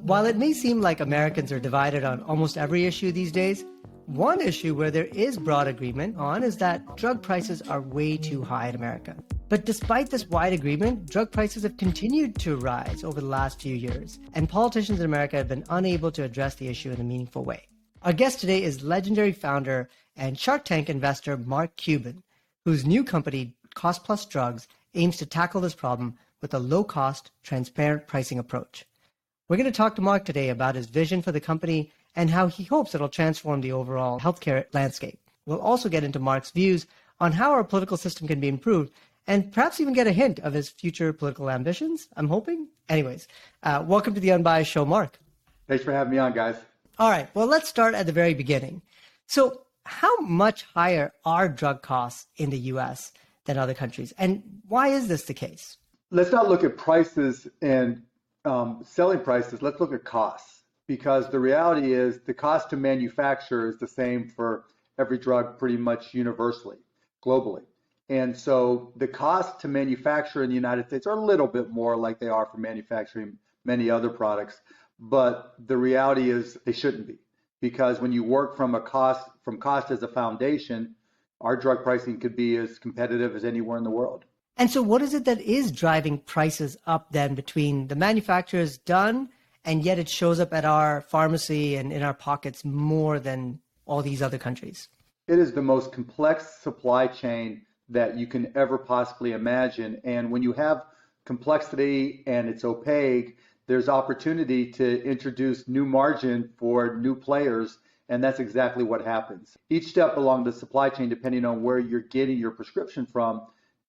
While it may seem like Americans are divided on almost every issue these days, one issue where there is broad agreement on is that drug prices are way too high in America. But despite this wide agreement, drug prices have continued to rise over the last few years, and politicians in America have been unable to address the issue in a meaningful way. Our guest today is legendary founder and Shark Tank investor Mark Cuban, whose new company, Cost Plus Drugs, aims to tackle this problem with a low-cost, transparent pricing approach. We're going to talk to Mark today about his vision for the company and how he hopes it'll transform the overall healthcare landscape. We'll also get into Mark's views on how our political system can be improved and perhaps even get a hint of his future political ambitions, I'm hoping. Anyways, welcome to the Unbiased Show, Mark. Thanks for having me on, guys. All right, well, let's start at the very beginning. So how much higher are drug costs in the U.S. than other countries? And why is this the case? Let's not look at prices and selling prices. Let's look at costs, because the reality is the cost to manufacture is the same for every drug pretty much universally, globally. And so the cost to manufacture in the United States are a little bit more like they are for manufacturing many other products. But the reality is they shouldn't be, because when you work from cost as a foundation, our drug pricing could be as competitive as anywhere in the world. And so what is it that is driving prices up then between the manufacturers done, and yet it shows up at our pharmacy and in our pockets more than all these other countries? It is the most complex supply chain that you can ever possibly imagine. And when you have complexity and it's opaque, there's opportunity to introduce new margin for new players. And that's exactly what happens. Each step along the supply chain, depending on where you're getting your prescription from,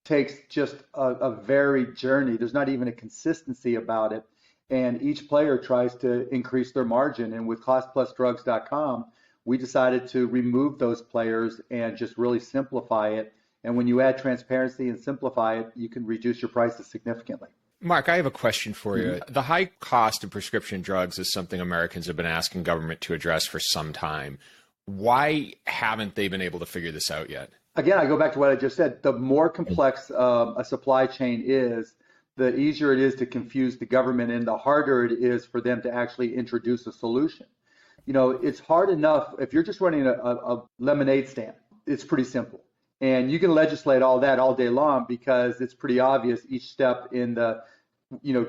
takes just a varied journey. There's not even a consistency about it. And each player tries to increase their margin. And with costplusdrugs.com, we decided to remove those players and just really simplify it. And when you add transparency and simplify it, you can reduce your prices significantly. Mark, I have a question for you. The high cost of prescription drugs is something Americans have been asking government to address for some time. Why haven't they been able to figure this out yet? Again, I go back to what I just said. The more complex a supply chain is, the easier it is to confuse the government and the harder it is for them to actually introduce a solution. You know, it's hard enough if you're just running a lemonade stand. It's pretty simple. And you can legislate all that all day long because it's pretty obvious each step in the,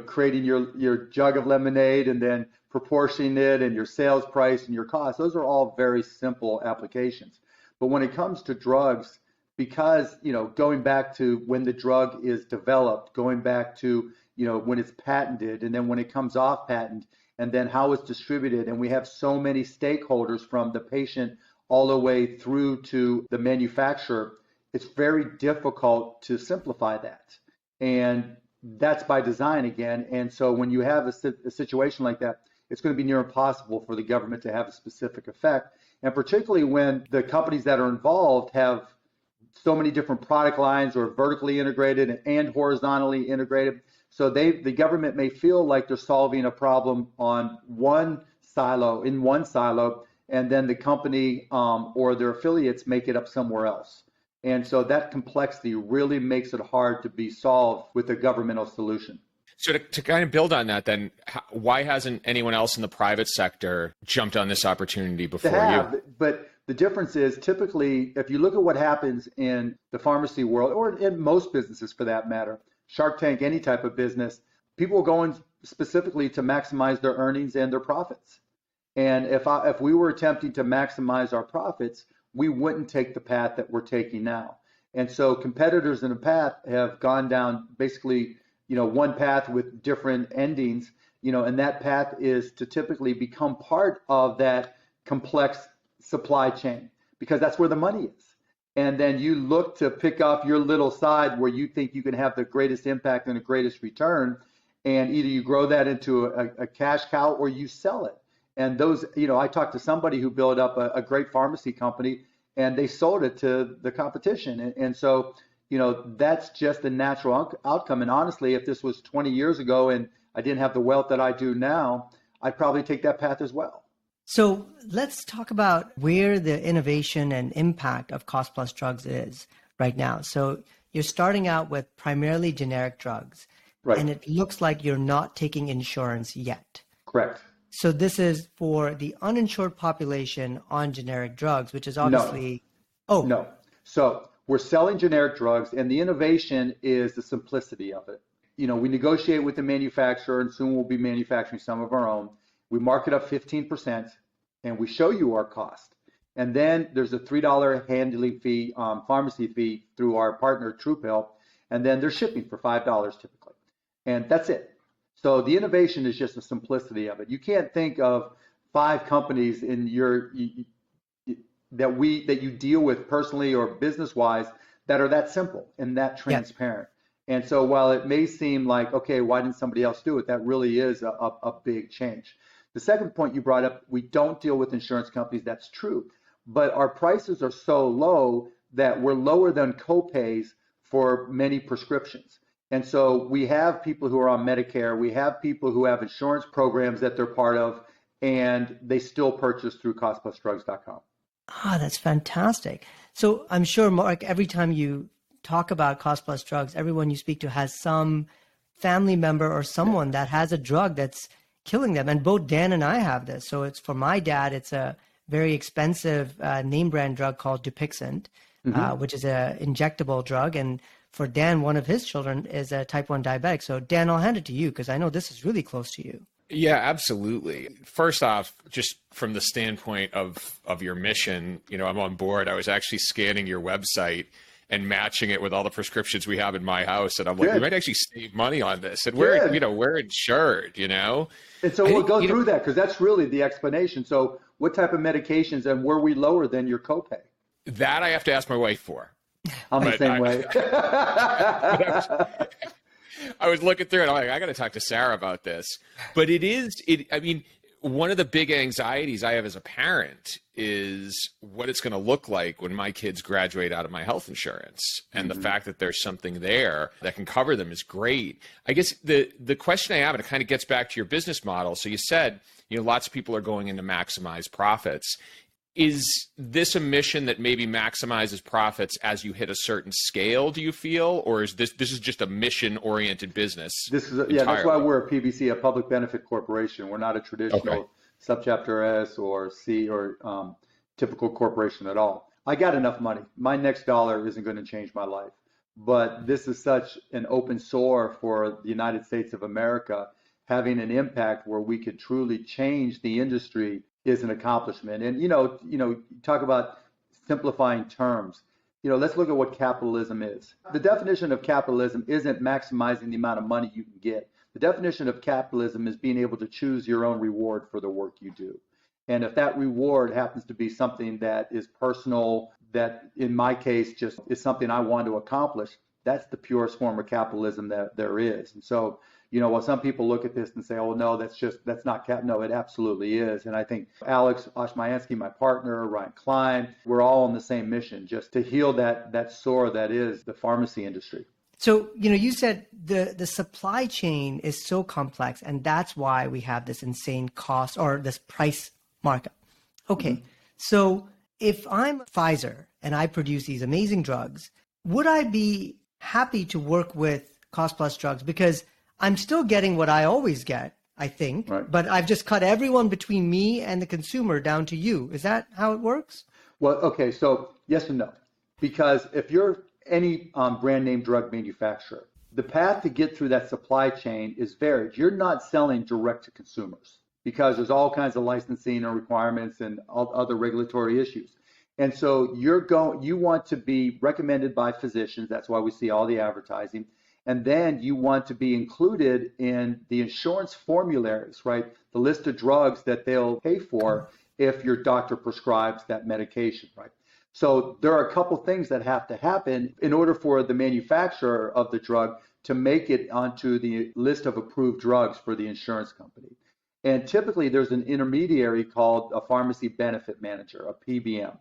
creating your jug of lemonade and then proportioning it and your sales price and your cost. Those are all very simple applications. But when it comes to drugs, because, going back to when the drug is developed, going back to, when it's patented, and then when it comes off patent, and then how it's distributed, and we have so many stakeholders from the patient all the way through to the manufacturer, it's very difficult to simplify that. And that's by design again. And so when you have a situation like that, it's going to be near impossible for the government to have a specific effect. And particularly when the companies that are involved have so many different product lines or vertically integrated and horizontally integrated. So the government may feel like they're solving a problem on one silo, and then the company or their affiliates make it up somewhere else. And so that complexity really makes it hard to be solved with a governmental solution. So to kind of build on that, then, why hasn't anyone else in the private sector jumped on this opportunity before you? But the difference is typically, if you look at what happens in the pharmacy world, or in most businesses for that matter, Shark Tank, any type of business, people are going specifically to maximize their earnings and their profits. And if we were attempting to maximize our profits, we wouldn't take the path that we're taking now. And so competitors in the path have gone down basically, one path with different endings, and that path is to typically become part of that complex supply chain, because that's where the money is. And then you look to pick off your little side where you think you can have the greatest impact and the greatest return. And either you grow that into a cash cow or you sell it. And those, I talked to somebody who built up a great pharmacy company and they sold it to the competition. And so, that's just a natural outcome. And honestly, if this was 20 years ago and I didn't have the wealth that I do now, I'd probably take that path as well. So let's talk about where the innovation and impact of Cost Plus Drugs is right now. So you're starting out with primarily generic drugs, right, and it looks like you're not taking insurance yet. Correct. So this is for the uninsured population on generic drugs, which is obviously... No. So we're selling generic drugs, and the innovation is the simplicity of it. We negotiate with the manufacturer, and soon we'll be manufacturing some of our own. We mark it up 15%, and we show you our cost. And then there's a $3 handling fee, pharmacy fee through our partner TruePill, and then they're shipping for $5 typically. And that's it. So the innovation is just the simplicity of it. You can't think of 5 companies in that you deal with personally or business-wise that are that simple and that transparent. Yeah. And so while it may seem like, okay, why didn't somebody else do it? That really is a big change. The second point you brought up, we don't deal with insurance companies. That's true. But our prices are so low that we're lower than copays for many prescriptions. And so we have people who are on Medicare, we have people who have insurance programs that they're part of, and they still purchase through costplusdrugs.com. That's fantastic. So I'm sure, Mark, every time you talk about Cost Plus Drugs, everyone you speak to has some family member or someone that has a drug that's killing them. And both Dan and I have this. So it's for my dad, it's a very expensive name brand drug called Dupixent, which is an injectable drug. And for Dan, one of his children is a type 1 diabetic. So Dan, I'll hand it to you because I know this is really close to you. Yeah, absolutely. First off, just from the standpoint of your mission, I'm on board. I was actually scanning your website and matching it with all the prescriptions we have in my house. And I'm like, we might actually save money on this. And we're insured, And so we'll go through that because that's really the explanation. So what type of medications and were we lower than your copay? That I have to ask my wife for. I'm the same way. I was looking through it. I'm like, I got to talk to Sarah about this. But one of the big anxieties I have as a parent is what it's going to look like when my kids graduate out of my health insurance. And the fact that there's something there that can cover them is great. I guess the question I have, and it kind of gets back to your business model. So you said, lots of people are going in to maximize profits. Is this a mission that maybe maximizes profits as you hit a certain scale, do you feel? Or is this is just a mission-oriented business? That's why we're a PBC, a public benefit corporation. We're not a traditional subchapter S or C or typical corporation at all. I got enough money. My next dollar isn't going to change my life. But this is such an open sore for the United States of America, having an impact where we could truly change the industry is an accomplishment. And, talk about simplifying terms. Let's look at what capitalism is. The definition of capitalism isn't maximizing the amount of money you can get. The definition of capitalism is being able to choose your own reward for the work you do. And if that reward happens to be something that is personal, that in my case just is something I want to accomplish, that's the purest form of capitalism that there is. And so, while some people look at this and say, oh, no, that's not cap. No, it absolutely is. And I think Alex Oshmayansky, my partner, Ryan Klein, we're all on the same mission, just to heal that sore that is the pharmacy industry. So, you said the supply chain is so complex, and that's why we have this insane cost or this price markup. Okay, so if I'm Pfizer and I produce these amazing drugs, would I be happy to work with Cost Plus Drugs? Because I'm still getting what I always get, I think, but I've just cut everyone between me and the consumer down to you. Is that how it works? Well, okay, so yes and no. Because if you're any brand name drug manufacturer, the path to get through that supply chain is varied. You're not selling direct to consumers because there's all kinds of licensing and requirements and other regulatory issues. And so you want to be recommended by physicians. That's why we see all the advertising. And then you want to be included in the insurance formularies, right? The list of drugs that they'll pay for if your doctor prescribes that medication, right? So there are a couple things that have to happen in order for the manufacturer of the drug to make it onto the list of approved drugs for the insurance company. And typically there's an intermediary called a pharmacy benefit manager, a PBM.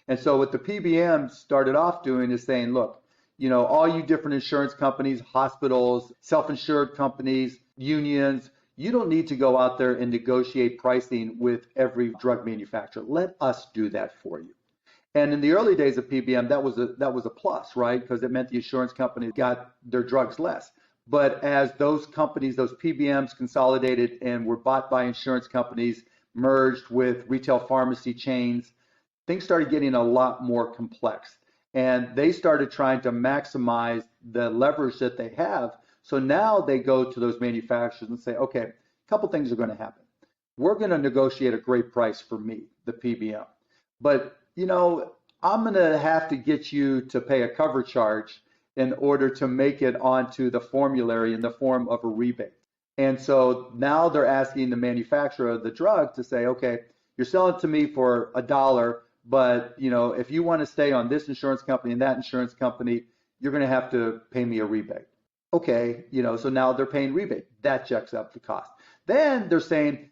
And so what the PBM started off doing is saying, look, all you different insurance companies, hospitals, self-insured companies, unions, you don't need to go out there and negotiate pricing with every drug manufacturer. Let us do that for you. And in the early days of PBM, that was a plus, right? Because it meant the insurance companies got their drugs less. But as those companies, those PBMs consolidated and were bought by insurance companies, merged with retail pharmacy chains, things started getting a lot more complex. And they started trying to maximize the leverage that they have. So now they go to those manufacturers and say, okay, a couple things are going to happen. We're going to negotiate a great price for me, the PBM. But, I'm going to have to get you to pay a cover charge in order to make it onto the formulary in the form of a rebate. And so now they're asking the manufacturer of the drug to say, okay, you're selling it to me for $1, but if you want to stay on this insurance company and that insurance company, you're going to have to pay me a rebate. Okay, so now they're paying rebate. That jacks up the cost. Then they're saying,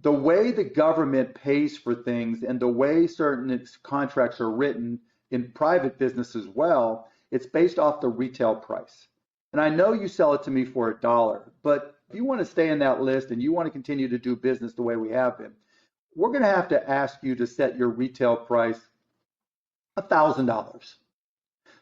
the way the government pays for things and the way certain contracts are written in private business as well, it's based off the retail price. And I know you sell it to me for $1, but if you want to stay in that list and you want to continue to do business the way we have been, we're going to have to ask you to set your retail price $1,000.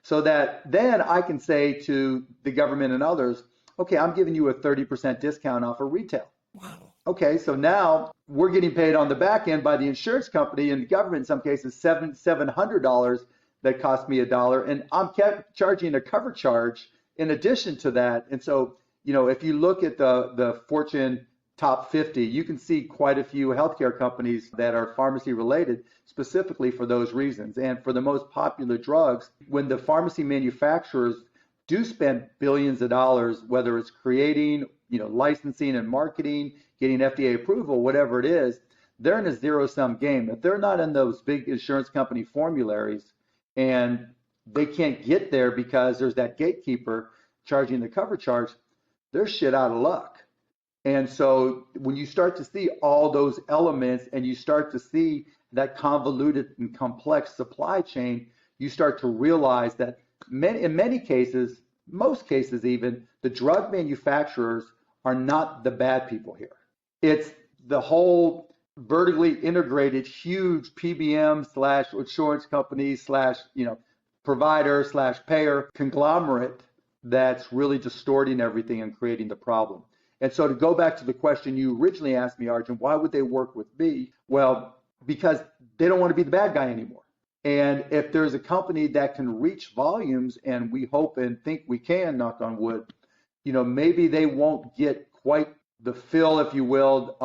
So that then I can say to the government and others, okay, I'm giving you a 30% discount off of retail. Wow. Okay, so now we're getting paid on the back end by the insurance company and the government in some cases $700 that cost me $1, and I'm charging a cover charge in addition to that. And so, if you look at the Fortune top 50, you can see quite a few healthcare companies that are pharmacy related specifically for those reasons. And for the most popular drugs, when the pharmacy manufacturers do spend billions of dollars, whether it's creating, licensing and marketing, getting FDA approval, whatever it is, they're in a zero-sum game. If they're not in those big insurance company formularies and they can't get there because there's that gatekeeper charging the cover charge, they're shit out of luck. And so when you start to see all those elements and you start to see that convoluted and complex supply chain, you start to realize that in many cases, most cases even, the drug manufacturers are not the bad people here. It's the whole vertically integrated huge PBM / insurance company / provider / payer conglomerate that's really distorting everything and creating the problem. And so to go back to the question you originally asked me, Arjun, why would they work with me? Well, because they don't want to be the bad guy anymore. And if there's a company that can reach volumes, and we hope and think we can, knock on wood, maybe they won't get quite the fill, if you will,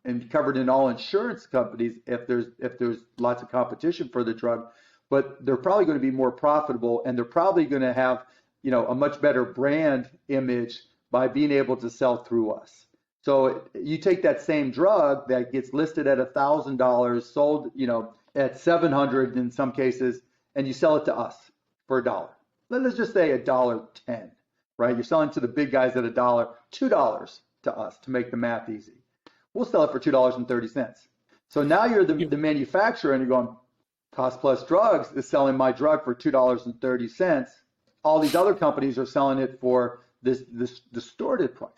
and covered in all insurance companies if there's lots of competition for the drug, but they're probably going to be more profitable, and they're probably going to have a much better brand image by being able to sell through us. So you take that same drug that gets listed at $1,000, sold at $700 in some cases, and you sell it to us for $1. Let's just say $1.10, right? You're selling to the big guys at $1, $2 to us to make the math easy. We'll sell it for $2.30. So now you're the manufacturer and you're going, Cost Plus Drugs is selling my drug for $2.30. All these other companies are selling it for this distorted price.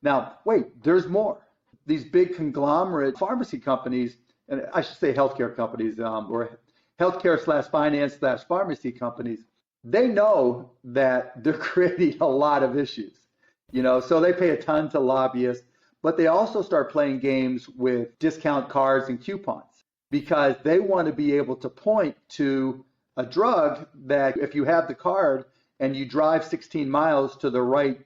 Now, wait, there's more. These big conglomerate pharmacy companies, and I should say healthcare companies, or healthcare / finance / pharmacy companies, they know that they're creating a lot of issues, so they pay a ton to lobbyists, but they also start playing games with discount cards and coupons because they want to be able to point to a drug that if you have the card and you drive 16 miles to the right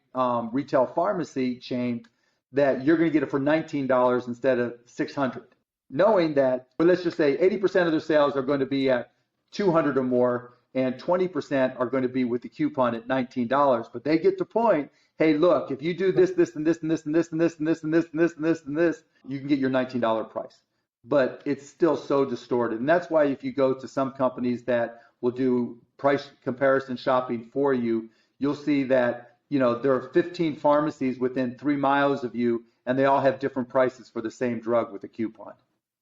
retail pharmacy chain, that you're going to get it for $19 instead of $600. Knowing that, but let's just say 80% of their sales are going to be at $200 or more, and 20% are going to be with the coupon at $19. But they get to point, hey, look, if you do this, this, and this, and this, and this, and this, and this, and this, and this, and this, and this, you can get your $19 price. But it's still so distorted. And that's why if you go to some companies that will do price comparison shopping for you, you'll see that, there are 15 pharmacies within 3 miles of you, and they all have different prices for the same drug with a coupon.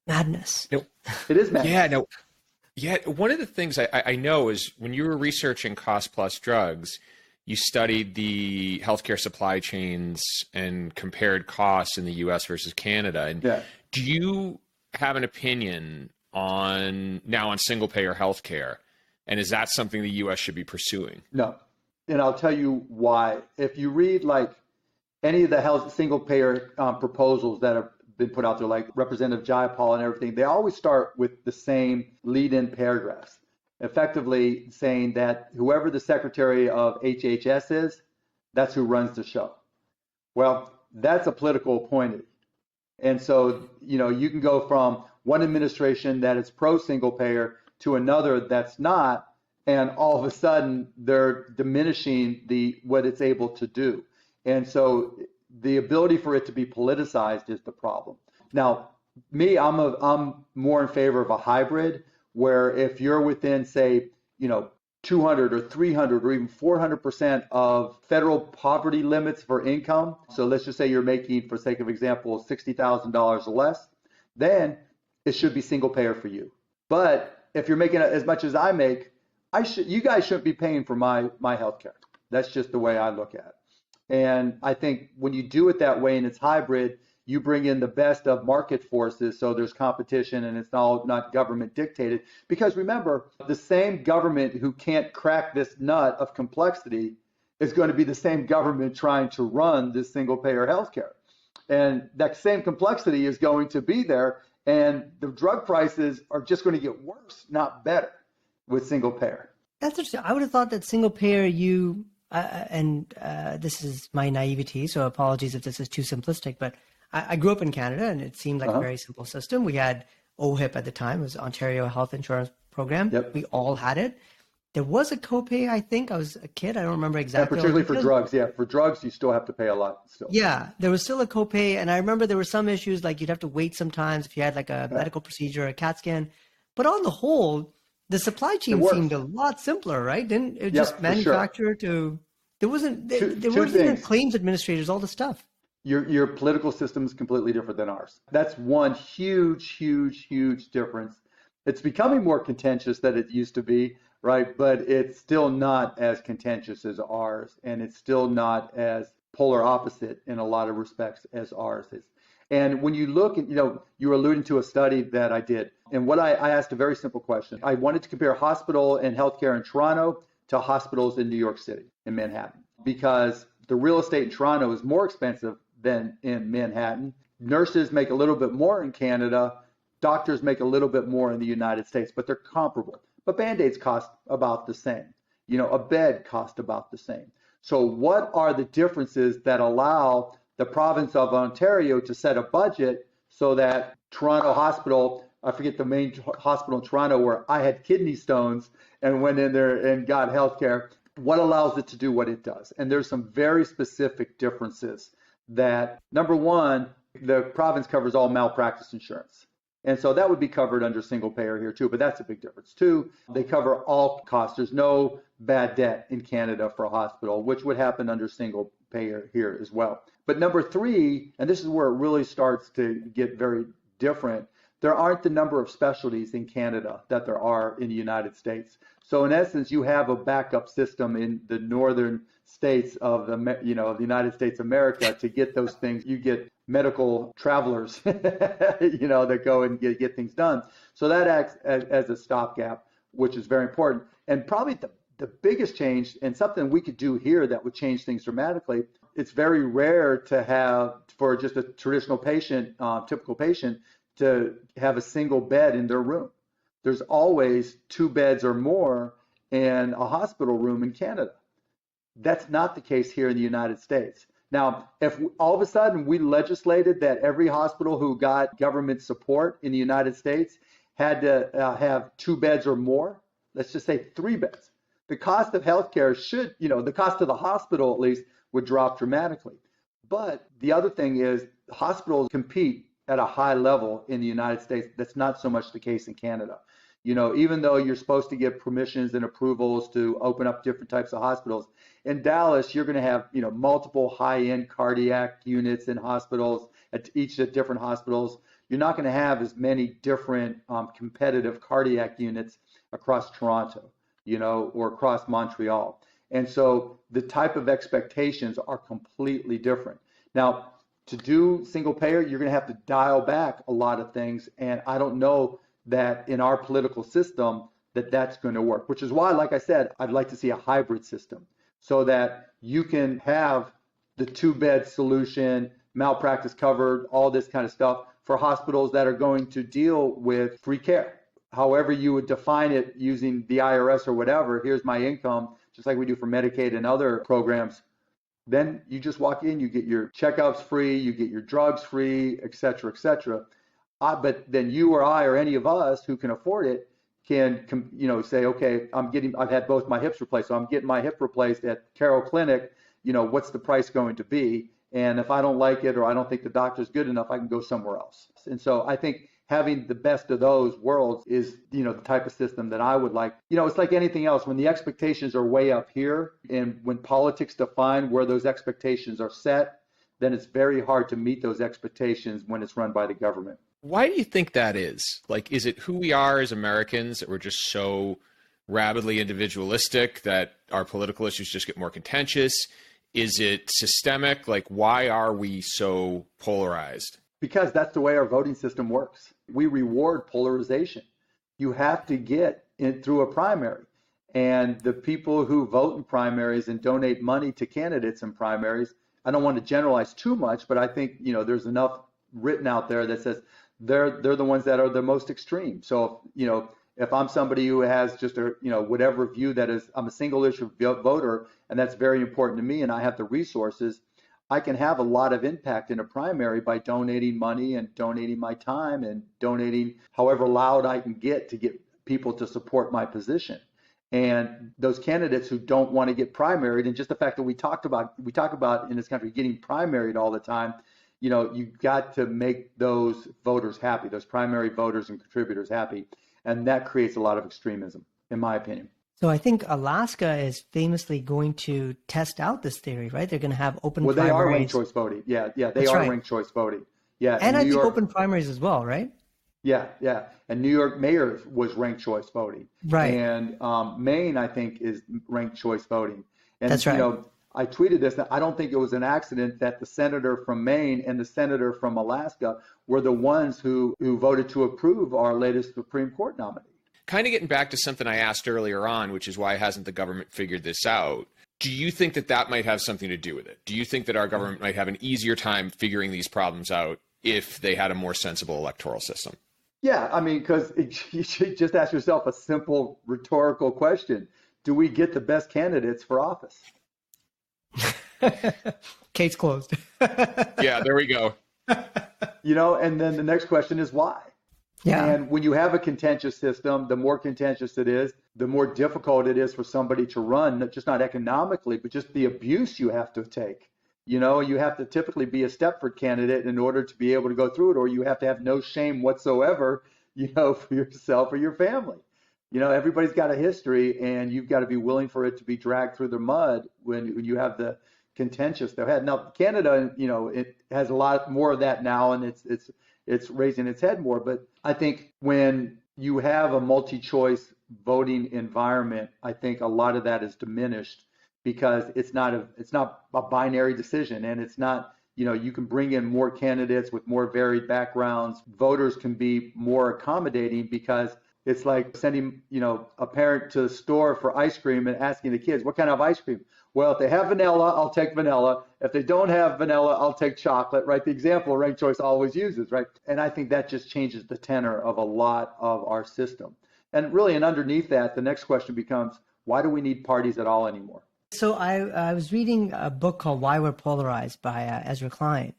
Madness. No. It is madness. Yeah, no. Yeah, one of the things I know is when you were researching Cost Plus Drugs, you studied the healthcare supply chains and compared costs in the U.S. versus Canada. And do you have an opinion on single payer healthcare? And is that something the U.S. should be pursuing? No. And I'll tell you why. If you read like any of the health single payer proposals that have been put out there, like Representative Jayapal and everything, they always start with the same lead-in paragraphs, effectively saying that whoever the Secretary of HHS is, that's who runs the show. Well, that's a political appointee. And so, you can go from one administration that is pro single payer to another that's not, and all of a sudden they're diminishing what it's able to do. And so the ability for it to be politicized is the problem. Now, me, I'm more in favor of a hybrid where if you're within, say, 200 or 300 or even 400% of federal poverty limits for income. So let's just say you're making, for sake of example, $60,000 or less, then it should be single payer for you. But if you're making as much as I make, you guys shouldn't be paying for my healthcare. That's just the way I look at it. And I think when you do it that way and it's hybrid, you bring in the best of market forces, so there's competition and it's all not government dictated. Because remember, the same government who can't crack this nut of complexity is going to be the same government trying to run this single payer healthcare. And that same complexity is going to be there, and the drug prices are just going to get worse, not better, with single payer. That's interesting. I would have thought that single payer, this is my naivety, so apologies if this is too simplistic, but I grew up in Canada, and it seemed like a very simple system. We had OHIP at the time, it was Ontario Health Insurance Program. Yep. We all had it. There was a copay, I think. I was a kid. I don't remember exactly. And particularly for drugs. Yeah, for drugs, you still have to pay a lot still. Yeah, there was still a copay. And I remember there were some issues, like you'd have to wait sometimes if you had like a medical procedure, a CAT scan. But on the whole, the supply chain seemed a lot simpler, right? Didn't it just manufacture to... There wasn't even claims administrators, all the stuff. Your political system is completely different than ours. That's one huge difference. It's becoming more contentious than it used to be, right? But it's still not as contentious as ours, and it's still not as polar opposite in a lot of respects as ours is. And when you look at, you were alluding to a study that I did, and what I asked a very simple question. I wanted to compare hospital and healthcare in Toronto to hospitals in New York City, in Manhattan, because the real estate in Toronto is more expensive than in Manhattan. Nurses make a little bit more in Canada. Doctors make a little bit more in the United States, but they're comparable. But Band-Aids cost about the same. A bed costs about the same. So what are the differences that allow the province of Ontario to set a budget so that Toronto Hospital, I forget the main hospital in Toronto where I had kidney stones and went in there and got healthcare, what allows it to do what it does? And there's some very specific differences that, number one, the province covers all malpractice insurance. And so that would be covered under single payer here too, but that's a big difference. Two, they cover all costs. There's no bad debt in Canada for a hospital, which would happen under single payer here as well. But number three, and this is where it really starts to get very different, there aren't the number of specialties in Canada that there are in the United States. So in essence, you have a backup system in the northern states of the United States of America to get those things. You get medical travelers, that go and get things done. So that acts as a stopgap, which is very important. And probably the biggest change, and something we could do here that would change things dramatically, it's very rare to have, for just a traditional patient, typical patient, to have a single bed in their room. There's always 2 beds or more in a hospital room in Canada. That's not the case here in the United States. Now, if all of a sudden we legislated that every hospital who got government support in the United States had to have 2 beds or more, let's just say 3 beds, the cost of healthcare should, the cost of the hospital at least would drop dramatically. But the other thing is hospitals compete at a high level in the United States. That's not so much the case in Canada. Even though you're supposed to get permissions and approvals to open up different types of hospitals, in Dallas, you're going to have, multiple high-end cardiac units in hospitals, at different hospitals. You're not going to have as many different competitive cardiac units across Toronto, or across Montreal. And so the type of expectations are completely different. Now, to do single payer, you're going to have to dial back a lot of things. And I don't know that in our political system that's going to work, which is why, like I said, I'd like to see a hybrid system so that you can have the 2-bed solution, malpractice covered, all this kind of stuff for hospitals that are going to deal with free care. However you would define it using the IRS or whatever, here's my income, just like we do for Medicaid and other programs. Then you just walk in, you get your checkups free, you get your drugs free, et cetera, et cetera. But then you or I or any of us who can afford it can, say, okay, I've had both my hips replaced, so I'm getting my hip replaced at Carroll Clinic. What's the price going to be? And if I don't like it or I don't think the doctor's good enough, I can go somewhere else. And so I think having the best of those worlds is, the type of system that I would like. It's like anything else. When the expectations are way up here and when politics define where those expectations are set, then it's very hard to meet those expectations when it's run by the government. Why do you think that is? Like, is it who we are as Americans that we're just so rabidly individualistic that our political issues just get more contentious? Is it systemic? Like, why are we so polarized? Because that's the way our voting system works. We reward polarization. You have to get in through a primary. And the people who vote in primaries and donate money to candidates in primaries, I don't want to generalize too much, but I think, there's enough written out there that says they're the ones that are the most extreme. So, if I'm somebody who has just a, whatever view that is, I'm a single issue voter, and that's very important to me, and I have the resources, I can have a lot of impact in a primary by donating money and donating my time and donating however loud I can get to get people to support my position. And those candidates who don't want to get primaried, and just the fact that we talk about in this country getting primaried all the time, you've got to make those voters happy, those primary voters and contributors happy. And that creates a lot of extremism, in my opinion. So I think Alaska is famously going to test out this theory, right? They're going to have open primaries. Well, they are ranked choice voting. Yeah, they are ranked choice voting. Yeah, and I think open primaries as well, right? Yeah. And New York mayor was ranked choice voting. Right. And Maine, I think, is ranked choice voting. And, that's right. I tweeted this. I don't think it was an accident that the senator from Maine and the senator from Alaska were the ones who voted to approve our latest Supreme Court nominee. Kind of getting back to something I asked earlier on, which is why hasn't the government figured this out? Do you think that might have something to do with it? Do you think that our government might have an easier time figuring these problems out if they had a more sensible electoral system? Yeah, I mean, because you should just ask yourself a simple rhetorical question. Do we get the best candidates for office? Case closed. Yeah, there we go. And then the next question is why? Yeah. And when you have a contentious system, the more contentious it is, the more difficult it is for somebody to run, just not economically, but just the abuse you have to take. You have to typically be a Stepford candidate in order to be able to go through it, or you have to have no shame whatsoever, for yourself or your family. Everybody's got a history, and you've got to be willing for it to be dragged through the mud when you have the contentious they've had. Now, Canada, it has a lot more of that now, and it's raising its head more. But I think when you have a multi-choice voting environment, I think a lot of that is diminished because it's not a binary decision, and it's not, you can bring in more candidates with more varied backgrounds. Voters can be more accommodating because it's like sending, a parent to the store for ice cream and asking the kids, what kind of ice cream? Well, if they have vanilla, I'll take vanilla. If they don't have vanilla, I'll take chocolate, right? The example ranked choice always uses, right? And I think that just changes the tenor of a lot of our system. And really, and underneath that, the next question becomes, why do we need parties at all anymore? So I was reading a book called Why We're Polarized by Ezra Klein.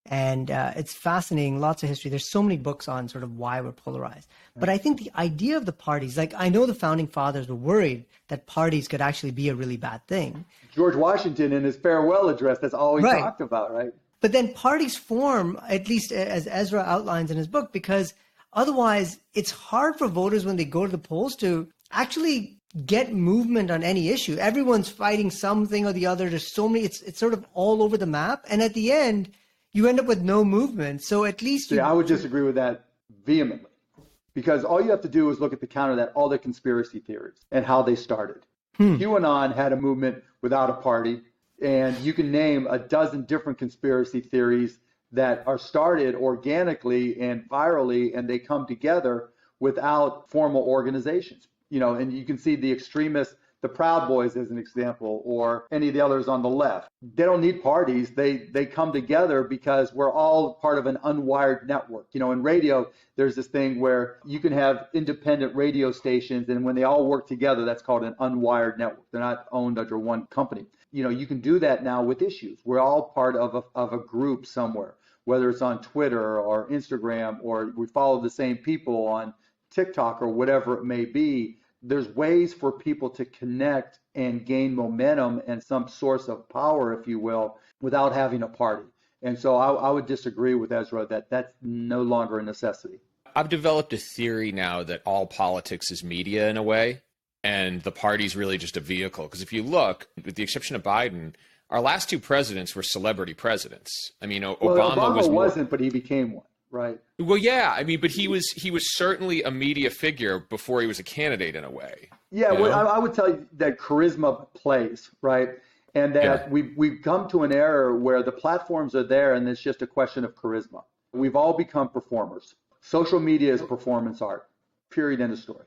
And it's fascinating, lots of history. There's so many books on sort of why we're polarized. But I think the idea of the parties, like I know the founding fathers were worried that parties could actually be a really bad thing. George Washington in his farewell address, that's all he talked about, right? But then parties form, at least as Ezra outlines in his book, because otherwise it's hard for voters when they go to the polls to actually get movement on any issue. Everyone's fighting something or the other. There's so many, it's sort of all over the map. And at the end, you end up with no movement. So at least I would disagree with that vehemently, because all you have to do is look at the counter that all the conspiracy theories and how they started. QAnon had a movement without a party, and you can name a dozen different conspiracy theories that are started organically and virally, and they come together without formal organizations. And you can see the extremists, the Proud Boys as an example, or any of the others on the left. They don't need parties. They come together because we're all part of an unwired network. In radio, there's this thing where you can have independent radio stations, and when they all work together, that's called an unwired network. They're not owned under one company. You can do that now with issues. We're all part of a group somewhere, whether it's on Twitter or Instagram, or we follow the same people on TikTok or whatever it may be. There's ways for people to connect and gain momentum and some source of power, if you will, without having a party. And so I would disagree with Ezra that that's no longer a necessity. I've developed a theory now that all politics is media in a way, and the party's really just a vehicle. Because if you look, with the exception of Biden, our last two presidents were celebrity presidents. I mean, Obama wasn't, but he became one. Right. Well, yeah. I mean, but he was certainly a media figure before he was a candidate in a way. Yeah. Well, I would tell you that charisma plays, right? And that we've come to an era where the platforms are there and it's just a question of charisma. We've all become performers. Social media is performance art, period, end of story.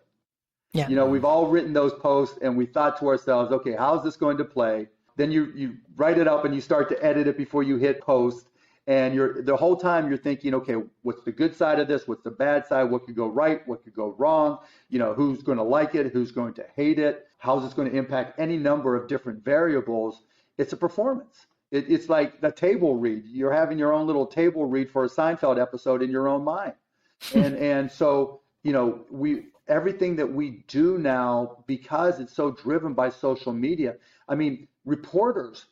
Yeah. We've all written those posts and we thought to ourselves, okay, how's this going to play? Then you write it up and you start to edit it before you hit post. And the whole time you're thinking, okay, what's the good side of this? What's the bad side? What could go right? What could go wrong? Who's going to like it? Who's going to hate it? How's this going to impact any number of different variables? It's a performance. It's like the table read. You're having your own little table read for a Seinfeld episode in your own mind. And so, everything that we do now, because it's so driven by social media, I mean, reporters,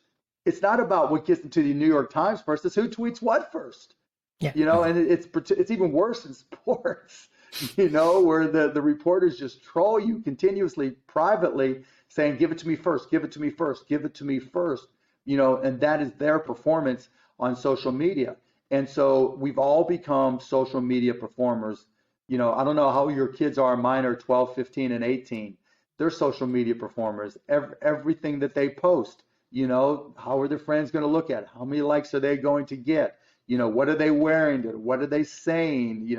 it's not about what gets into the New York Times first. It's who tweets what first. Yeah. And it's even worse in sports, where the reporters just troll you continuously, privately, saying, give it to me first, give it to me first, give it to me first, and that is their performance on social media. And so we've all become social media performers. I don't know how your kids are. Mine are 12, 15, and 18. They're social media performers. Everything that they post. How are their friends going to look at it? How many likes are they going to get? What are they wearing? What are they saying?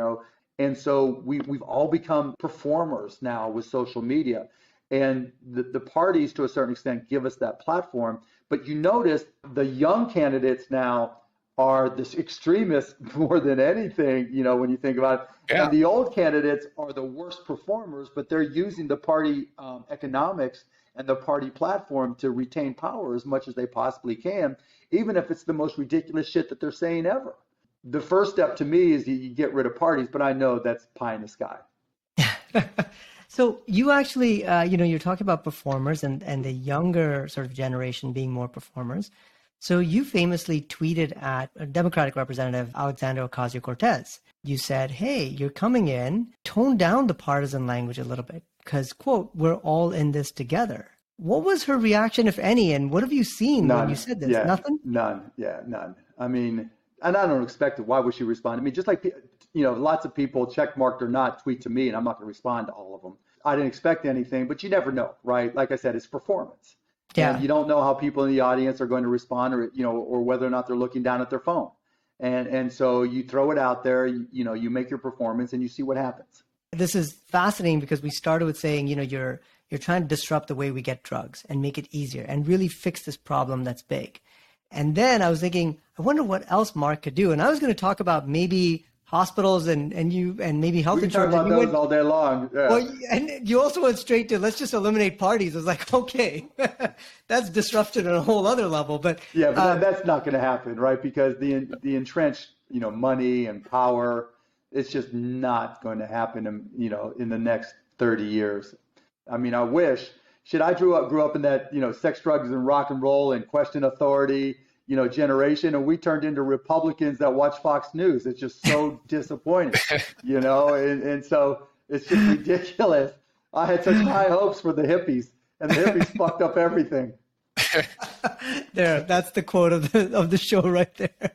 And so we've all become performers now with social media. And the parties, to a certain extent, give us that platform. But you notice the young candidates now are this extremists more than anything, when you think about it. Yeah. And the old candidates are the worst performers, but they're using the party economics and the party platform to retain power as much as they possibly can, even if it's the most ridiculous shit that they're saying ever. The first step to me is you get rid of parties, but I know that's pie in the sky. So you actually, you're talking about performers and the younger sort of generation being more performers. So you famously tweeted at a Democratic Representative Alexandria Ocasio-Cortez. You said, hey, you're coming in, tone down the partisan language a little bit because, quote, we're all in this together. What was her reaction, if any, and what have you seen when you said this? Yeah, Nothing? None. Yeah, none. I mean, and I don't expect it. Why would she respond? I mean, just like, lots of people, checkmarked or not, tweet to me, and I'm not going to respond to all of them. I didn't expect anything, but you never know, right? Like I said, it's performance. Yeah. And you don't know how people in the audience are going to respond or whether or not they're looking down at their phone. And so you throw it out there, you make your performance and you see what happens. This is fascinating because we started with saying, you're trying to disrupt the way we get drugs and make it easier and really fix this problem that's big. And then I was thinking, I wonder what else Mark could do. And I was going to talk about maybe hospitals and maybe health insurance. We can talk about those all day long. Yeah. Well, and you also went straight to, let's just eliminate parties. I was like, okay, that's disruption at a whole other level. But yeah, but that's not going to happen, right? Because the entrenched, money and power, it's just not going to happen, in the next 30 years. I mean, I wish. I grew up in that, sex, drugs, and rock and roll and question authority, generation, and we turned into Republicans that watch Fox News. It's just so disappointing, and so it's just ridiculous. I had such high hopes for the hippies, and the hippies fucked up everything. There, that's the quote of the show right there.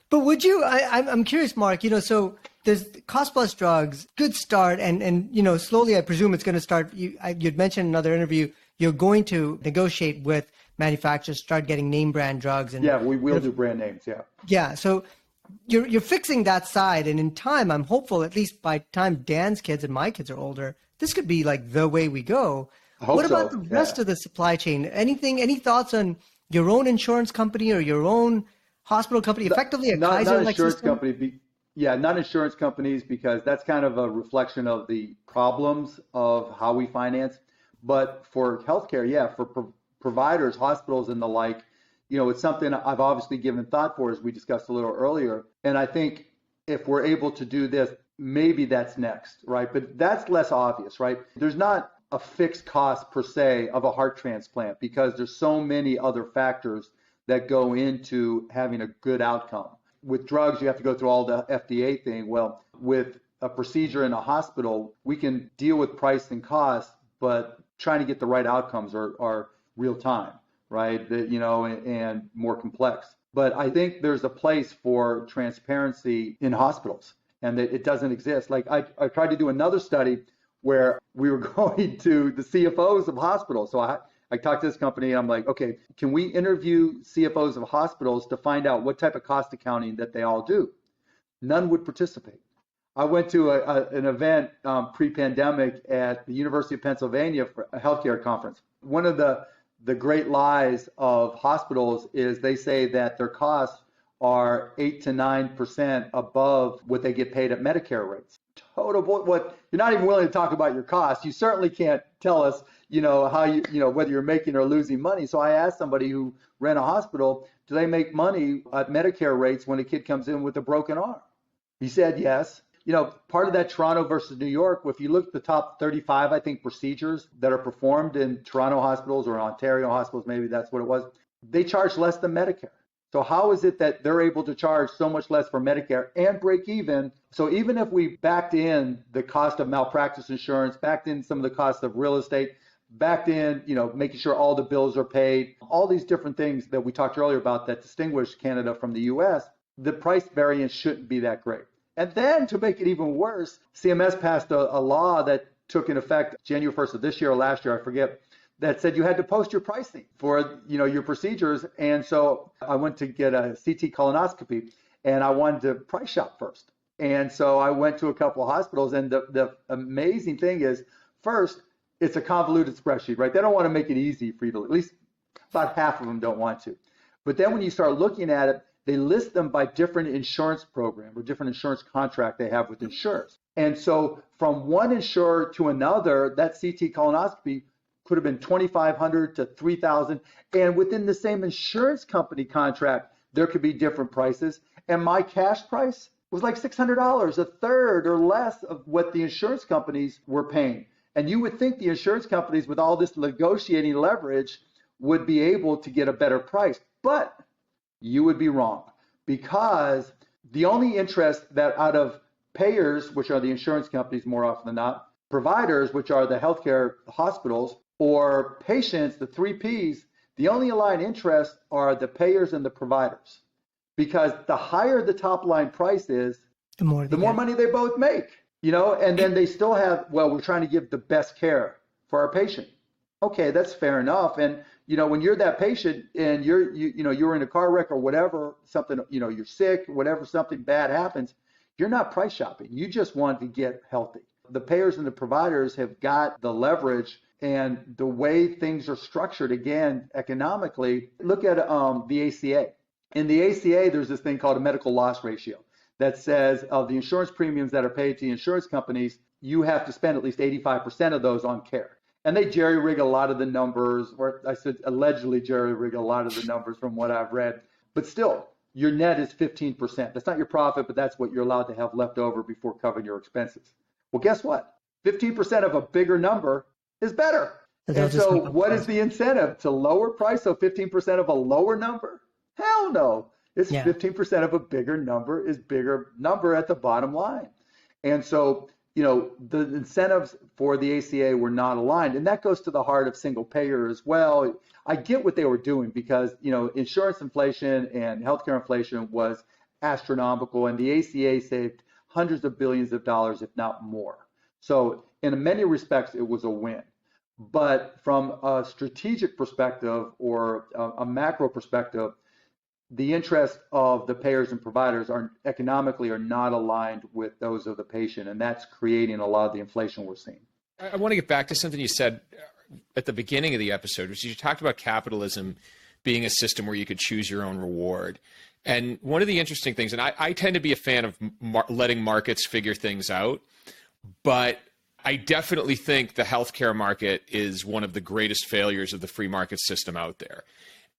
But would you? I'm curious, Mark. So there's cost plus drugs, good start, and slowly, I presume it's going to start. You'd mentioned in another interview, you're going to negotiate with manufacturers, start getting name brand drugs, and yeah, we will do brand names. Yeah. Yeah. So you're fixing that side, and in time, I'm hopeful. At least by the time Dan's kids and my kids are older, this could be like the way we go. I hope What about so. the rest of the supply chain? Any thoughts on your own insurance company or your own hospital company, effectively a Kaiser-like system? Not insurance companies, because that's kind of a reflection of the problems of how we finance. But for healthcare, for providers, hospitals, and the like, it's something I've obviously given thought for, as we discussed a little earlier. And I think if we're able to do this, maybe that's next, right? But that's less obvious, right? There's not a fixed cost per se of a heart transplant, because there's so many other factors that go into having a good outcome. With drugs, you have to go through all the FDA thing. Well, with a procedure in a hospital, we can deal with price and cost, but trying to get the right outcomes are real time, right? And more complex. But I think there's a place for transparency in hospitals, and that it doesn't exist. Like I tried to do another study where we were going to the CFOs of hospitals. So I talked to this company, and I'm like, okay, can we interview CFOs of hospitals to find out what type of cost accounting that they all do? None would participate. I went to an event pre-pandemic at the University of Pennsylvania for a healthcare conference. One of the great lies of hospitals is they say that their costs are 8 to 9% above what they get paid at Medicare rates. Total what you're not even willing to talk about your costs. You certainly can't tell us, how whether you're making or losing money. So I asked somebody who ran a hospital, do they make money at Medicare rates when a kid comes in with a broken arm? He said yes. Part of that Toronto versus New York, if you look at the top 35, I think, procedures that are performed in Toronto hospitals or Ontario hospitals, maybe that's what it was, they charge less than Medicare. So how is it that they're able to charge so much less for Medicare and break even? So even if we backed in the cost of malpractice insurance, backed in some of the costs of real estate, backed in, making sure all the bills are paid, all these different things that we talked earlier about that distinguish Canada from the US, the price variance shouldn't be that great. And then to make it even worse, CMS passed a law that took in effect January 1st of this year or last year, I forget, that said you had to post your pricing for your procedures. And so I went to get a CT colonoscopy, and I wanted to price shop first. And so I went to a couple of hospitals, and the amazing thing is, first, it's a convoluted spreadsheet, right? They don't want to make it easy for you to, at least about half of them don't want to. But then when you start looking at it, they list them by different insurance program or different insurance contract they have with insurers. And so from one insurer to another, that CT colonoscopy could have been $2,500 to $3,000. And within the same insurance company contract, there could be different prices. And my cash price was like $600, a third or less of what the insurance companies were paying. And you would think the insurance companies, with all this negotiating leverage, would be able to get a better price. But you would be wrong, because the only interest that out of payers, which are the insurance companies more often than not, providers, which are the healthcare hospitals, or patients, the 3 Ps, the only aligned interests are the payers and the providers. Because the higher the top line price is, the more money they both make, and then they still have, we're trying to give the best care for our patient. Okay, that's fair enough. And, when you're that patient and you're in a car wreck or whatever, something, you're sick, whatever, something bad happens, you're not price shopping. You just want to get healthy. The payers and the providers have got the leverage, and the way things are structured, again, economically. Look at the ACA. In the ACA, there's this thing called a medical loss ratio that says of the insurance premiums that are paid to the insurance companies, you have to spend at least 85% of those on care. And they jerry-rig a lot of the numbers, or I said allegedly jerry-rig a lot of the numbers from what I've read. But still, your net is 15%. That's not your profit, but that's what you're allowed to have left over before covering your expenses. Well, guess what? 15% of a bigger number is better. And so what is the incentive? To lower price, so 15% of a lower number? Hell no. It's 15% of a bigger number is bigger number at the bottom line. And so, the incentives for the ACA were not aligned. And that goes to the heart of single payer as well. I get what they were doing, because, insurance inflation and healthcare inflation was astronomical, and the ACA saved hundreds of billions of dollars, if not more. So in many respects, it was a win. But from a strategic perspective or a macro perspective, the interests of the payers and providers are not aligned with those of the patient, and that's creating a lot of the inflation we're seeing. I want to get back to something you said at the beginning of the episode, which is you talked about capitalism being a system where you could choose your own reward. And one of the interesting things, and I tend to be a fan of letting markets figure things out, but I definitely think the healthcare market is one of the greatest failures of the free market system out there.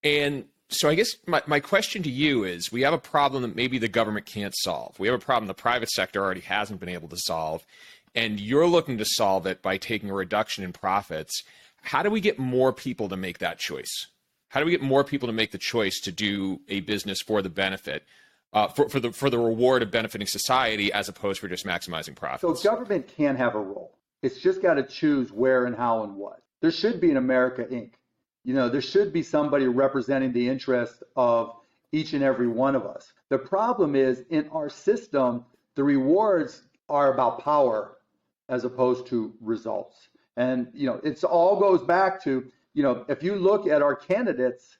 And so I guess my question to you is, we have a problem that maybe the government can't solve. We have a problem the private sector already hasn't been able to solve, and you're looking to solve it by taking a reduction in profits. How do we get more people to make that choice? How do we get more people to make the choice to do a business for the benefit, for the reward of benefiting society, as opposed for just maximizing profits? So government can have a role. It's just got to choose where and how and what. There should be an America Inc. There should be somebody representing the interest of each and every one of us. The problem is, in our system, the rewards are about power as opposed to results. And, it all goes back to, if you look at our candidates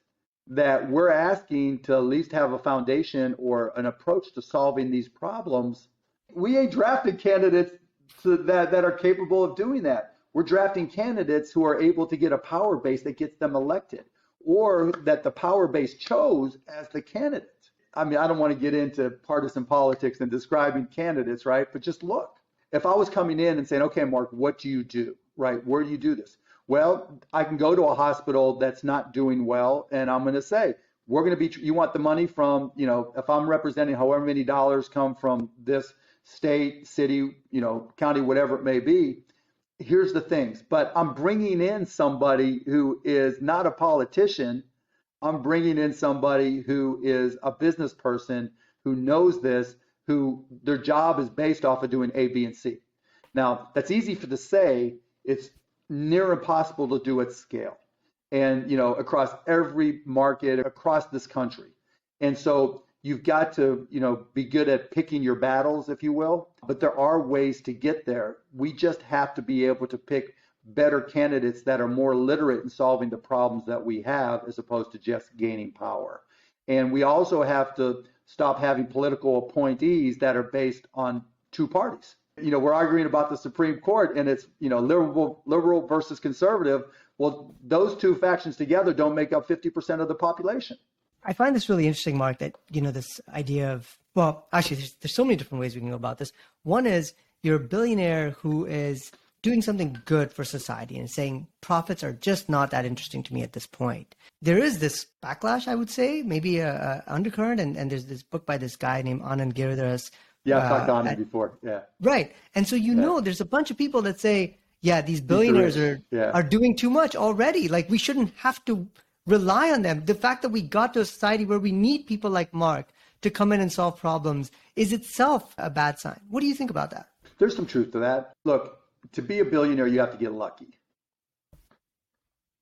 that we're asking to at least have a foundation or an approach to solving these problems, we ain't drafting candidates that are capable of doing that. We're drafting candidates who are able to get a power base that gets them elected, or that the power base chose as the candidate. I mean, I don't want to get into partisan politics and describing candidates, right? But just look. If I was coming in and saying, okay, Mark, what do you do, right? Where do you do this? Well, I can go to a hospital that's not doing well, and I'm going to say, we're going to be, you want the money from, if I'm representing however many dollars come from this state, city, county, whatever it may be, here's the things. But I'm bringing in somebody who is not a politician. I'm bringing in somebody who is a business person who knows this, who their job is based off of doing A, B, and C. Now, that's easy to say. It's near impossible to do at scale, and across every market across this country. And so you've got to be good at picking your battles, if you will. But there are ways to get there. We just have to be able to pick better candidates that are more literate in solving the problems that we have, as opposed to just gaining power. And we also have to stop having political appointees that are based on two parties. We're arguing about the Supreme Court, and it's, liberal versus conservative. Well, those two factions together don't make up 50% of the population. I find this really interesting, Mark, that, this idea of, well, actually, there's so many different ways we can go about this. One is you're a billionaire who is doing something good for society and saying profits are just not that interesting to me at this point. There is this backlash, I would say, maybe a undercurrent, and there's this book by this guy named Anand Giridharadas. Yeah, I've talked on it before. Yeah. Right. And so, there's a bunch of people that say, yeah, these billionaires are doing too much already. Like, we shouldn't have to rely on them. The fact that we got to a society where we need people like Mark to come in and solve problems is itself a bad sign. What do you think about that? There's some truth to that. Look, to be a billionaire, you have to get lucky.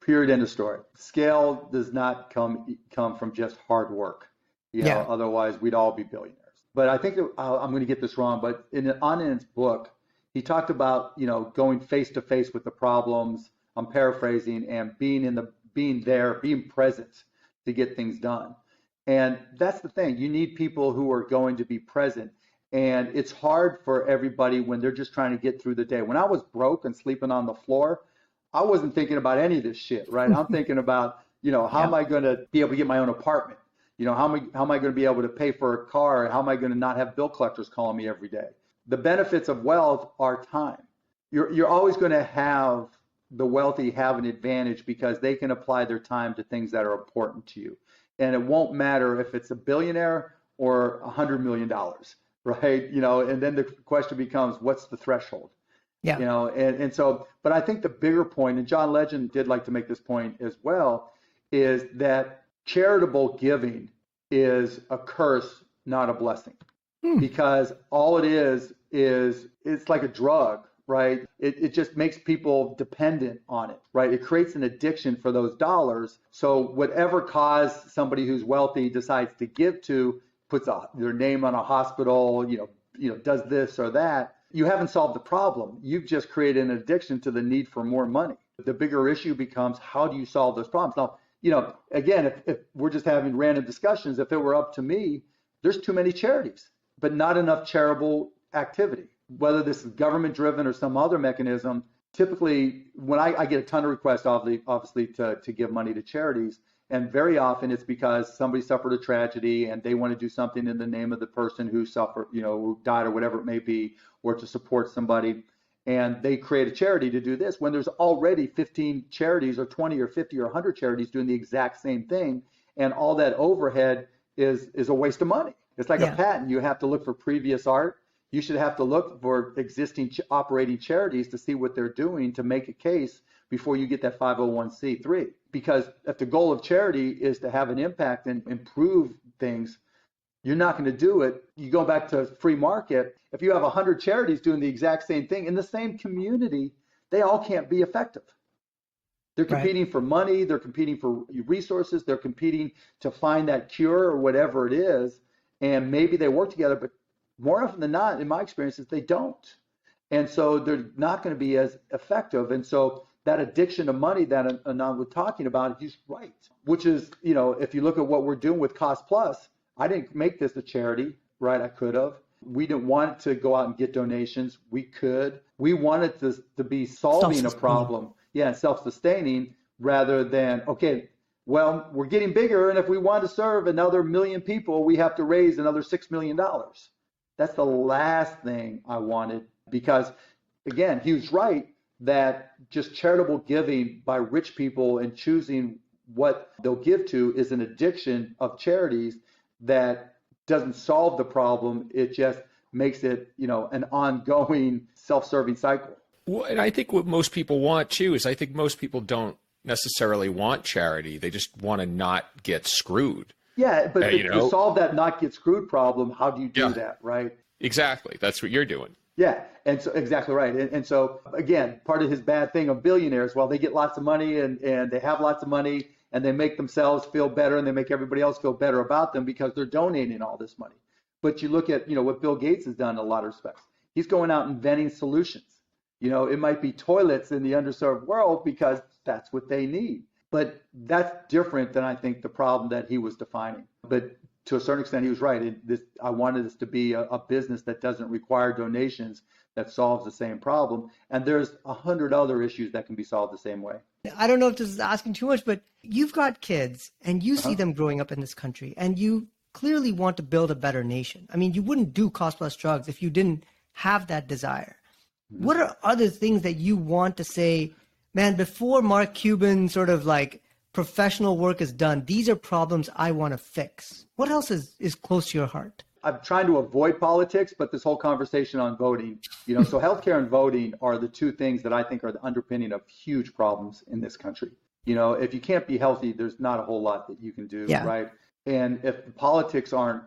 Period. End of story. Scale does not come from just hard work. Otherwise we'd all be billionaires. But I think that, I'm going to get this wrong, but in Anand's book, he talked about, going face to face with the problems. I'm paraphrasing, and being present to get things done. And that's the thing. You need people who are going to be present. And it's hard for everybody when they're just trying to get through the day. When I was broke and sleeping on the floor, I wasn't thinking about any of this shit, right? I'm thinking about, how am I going to be able to get my own apartment? How am I going to be able to pay for a car? How am I going to not have bill collectors calling me every day? The benefits of wealth are time. You're always going to have the wealthy have an advantage because they can apply their time to things that are important to you. And it won't matter if it's a billionaire or $100 million, right? And then the question becomes, what's the threshold? Yeah. And so, but I think the bigger point, and John Legend did like to make this point as well, is that charitable giving is a curse, not a blessing. Because all it is it's like a drug, right? It just makes people dependent on it, right? It creates an addiction for those dollars. So whatever cause somebody who's wealthy decides to give to, puts their name on a hospital, does this or that, you haven't solved the problem. You've just created an addiction to the need for more money. The bigger issue becomes, how do you solve those problems? Now, again, if we're just having random discussions, if it were up to me, there's too many charities, but not enough charitable activity. Whether this is government driven or some other mechanism, typically when I get a ton of requests, obviously to give money to charities, and very often it's because somebody suffered a tragedy and they want to do something in the name of the person who suffered, who died or whatever it may be, or to support somebody. And they create a charity to do this when there's already 15 charities or 20 or 50 or 100 charities doing the exact same thing. And all that overhead is a waste of money. It's like a patent. You have to look for previous art. You should have to look for existing operating charities to see what they're doing to make a case before you get that 501c3. Because if the goal of charity is to have an impact and improve things, you're not going to do it. You go back to free market. If you have 100 charities doing the exact same thing in the same community, they all can't be effective. They're competing for money. They're competing for resources. They're competing to find that cure or whatever it is. And maybe they work together, but more often than not, in my experiences, they don't. And so they're not going to be as effective. And so that addiction to money that Anand was talking about, he's right. Which is, if you look at what we're doing with Cost Plus, I didn't make this a charity, right? I could have. We didn't want to go out and get donations. We could. We wanted this to be solving a problem. Yeah, self-sustaining rather than, okay, well, we're getting bigger, and if we want to serve another million people, we have to raise another $6 million. That's the last thing I wanted, because, again, he was right that just charitable giving by rich people and choosing what they'll give to is an addiction of charities that doesn't solve the problem. It just makes it, an ongoing self-serving cycle. Well, and I think what most people want too is I think most people don't necessarily want charity. They just want to not get screwed. Yeah, but to solve that not get screwed problem, how do you do that, right? Exactly. That's what you're doing. Yeah, and so exactly right. And so, again, part of his bad thing of billionaires, well, they get lots of money and they have lots of money and they make themselves feel better and they make everybody else feel better about them because they're donating all this money. But you look at, what Bill Gates has done in a lot of respects. He's going out inventing solutions. It might be toilets in the underserved world because that's what they need. But that's different than I think the problem that he was defining. But to a certain extent, he was right. I wanted this to be a business that doesn't require donations, that solves the same problem. And there's 100 other issues that can be solved the same way. I don't know if this is asking too much, but you've got kids and you see them growing up in this country and you clearly want to build a better nation. I mean, you wouldn't do Cost Plus drugs if you didn't have that desire. What are other things that you want to say, man, before Mark Cuban sort of like professional work is done, these are problems I want to fix? What else is close to your heart? I'm trying to avoid politics, but this whole conversation on voting, so healthcare and voting are the two things that I think are the underpinning of huge problems in this country. If you can't be healthy, there's not a whole lot that you can do, right? And if the politics aren't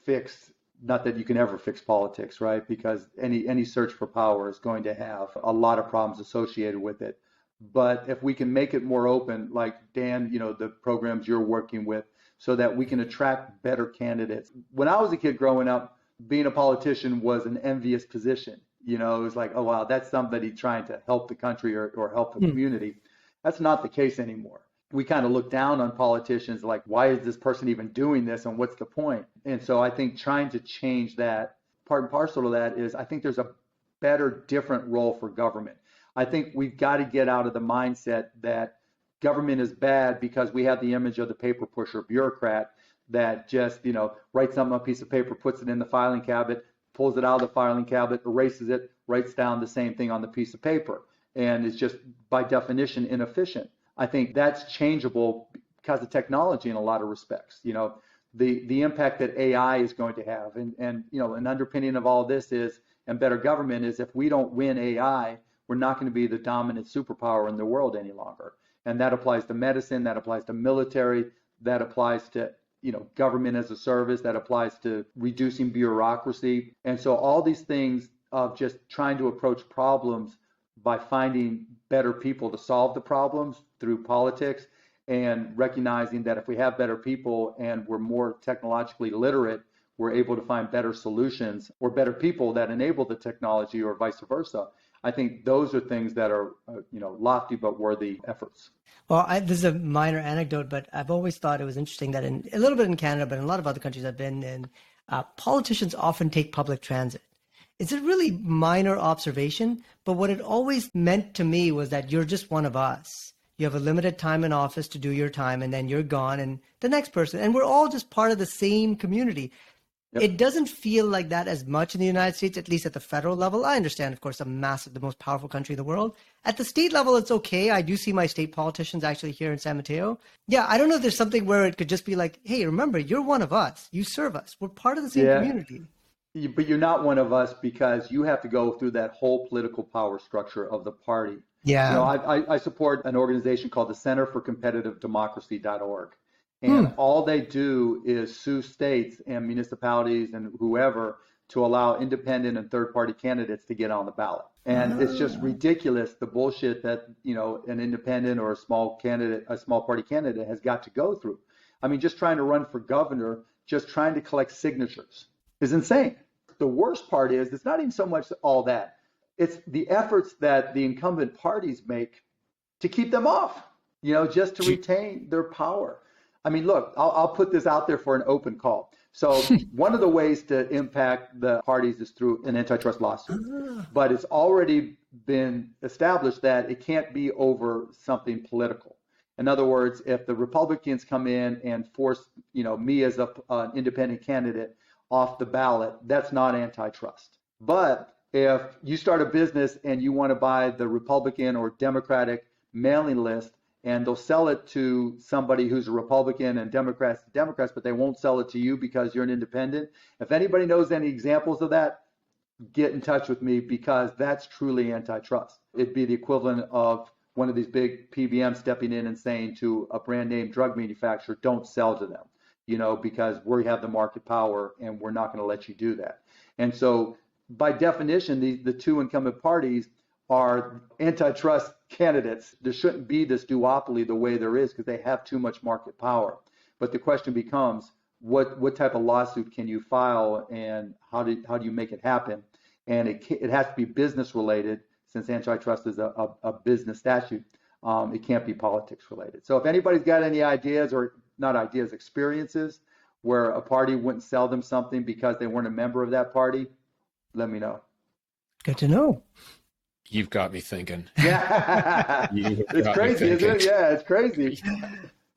fixed, not that you can ever fix politics, right? Because any search for power is going to have a lot of problems associated with it. But if we can make it more open, like Dan, the programs you're working with, so that we can attract better candidates. When I was a kid growing up, being a politician was an envious position. It was like, oh, wow, that's somebody trying to help the country or help the community. That's not the case anymore. We kind of look down on politicians like, why is this person even doing this and what's the point? And so I think trying to change that, part and parcel of that is I think there's a better, different role for government. I think we've got to get out of the mindset that government is bad because we have the image of the paper pusher bureaucrat that just, writes something on a piece of paper, puts it in the filing cabinet, pulls it out of the filing cabinet, erases it, writes down the same thing on the piece of paper, and is just by definition inefficient. I think that's changeable because of technology in a lot of respects. The impact that AI is going to have, and an underpinning of all this is, and better government is, if we don't win AI, we're not going to be the dominant superpower in the world any longer. And that applies to medicine, that applies to military, that applies to government as a service, that applies to reducing bureaucracy. And so all these things of just trying to approach problems by finding better people to solve the problems through politics, and recognizing that if we have better people and we're more technologically literate, we're able to find better solutions or better people that enable the technology, or vice versa. I think those are things that are, lofty but worthy efforts. Well, this is a minor anecdote, but I've always thought it was interesting that a little bit in Canada, but in a lot of other countries I've been in, politicians often take public transit. It's a really minor observation, but what it always meant to me was that you're just one of us. You have a limited time in office to do your time, and then you're gone, and the next person. And we're all just part of the same community. Yep. It doesn't feel like that as much in the United States, at least at the federal level. I understand, of course, the most powerful country in the world. At the state level, it's okay. I do see my state politicians actually here in San Mateo. Yeah, I don't know if there's something where it could just be like, hey, remember, you're one of us. You serve us. We're part of the same community. But you're not one of us because you have to go through that whole political power structure of the party. Yeah. You know, I support an organization called the Center for Competitive Democracy.org. And all they do is sue states and municipalities and whoever to allow independent and third-party candidates to get on the ballot. And it's just ridiculous, the bullshit that, you know, an independent or a small party candidate has got to go through. I mean, just trying to run for governor, just trying to collect signatures is insane. The worst part is it's not even so much all that. It's the efforts that the incumbent parties make to keep them off, you know, just to retain their power. I mean, look, I'll put this out there for an open call. So one of the ways to impact the parties is through an antitrust lawsuit. But it's already been established that it can't be over something political. In other words, if the Republicans come in and force, you know, me as an independent candidate off the ballot, that's not antitrust. But if you start a business and you want to buy the Republican or Democratic mailing list, and they'll sell it to somebody who's a Republican and Democrats, but they won't sell it to you because you're an independent. If anybody knows any examples of that, get in touch with me because that's truly antitrust. It'd be the equivalent of one of these big PBMs stepping in and saying to a brand name drug manufacturer, don't sell to them, you know, because we have the market power and we're not going to let you do that. And so by definition, the two incumbent parties are antitrust candidates. There shouldn't be this duopoly the way there is because they have too much market power. But the question becomes, what type of lawsuit can you file and how do you make it happen? And it has to be business related since antitrust is a business statute. It can't be politics related. So if anybody's got any ideas or not ideas, experiences where a party wouldn't sell them something because they weren't a member of that party, let me know. Good to know. You've got me thinking. Yeah, it's crazy, isn't it? Yeah, it's crazy.